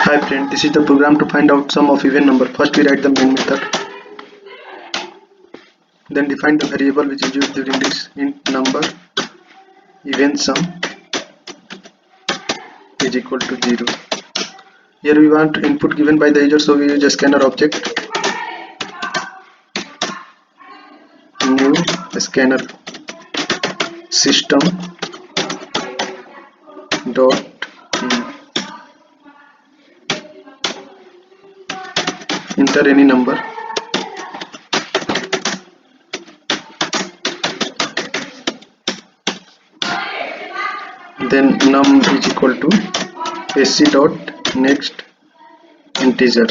Hi friend, this is the program to find out sum of even number. First we write the main method, then define the variable which is used during this int number even sum is equal to 0. Here we want input given by the user, so we use a scanner object, new scanner system dot enter any number, then num is equal to sc dot next integer.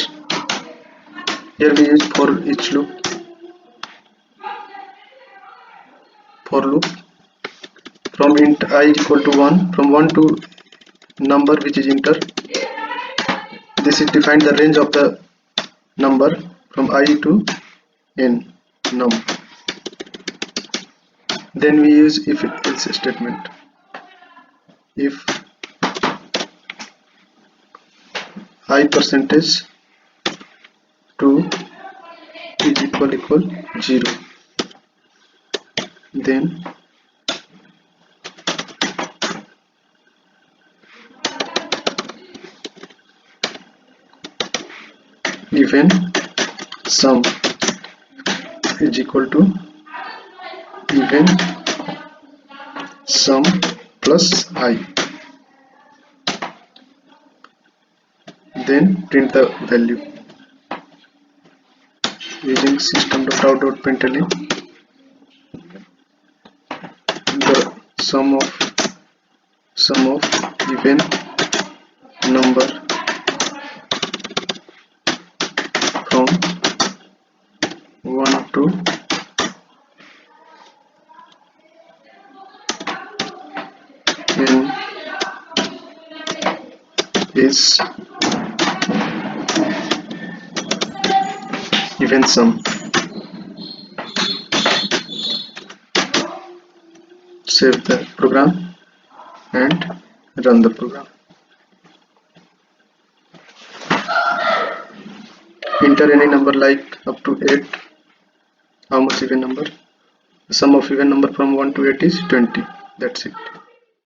Here we use for each loop, for loop from int I is equal to 1, from 1 to number which is enter. This is define the range of the number from I to n num. Then we use if else statement. If I percentage 2 is equal 0, then even sum is equal to even sum plus I, then print the value using system.out.println. The sum of even number from 1 to n is even sum. Save the program and run the program. Enter any number like up to 8. How much even number? The sum of even number from 1 to 8 is 20. That's it.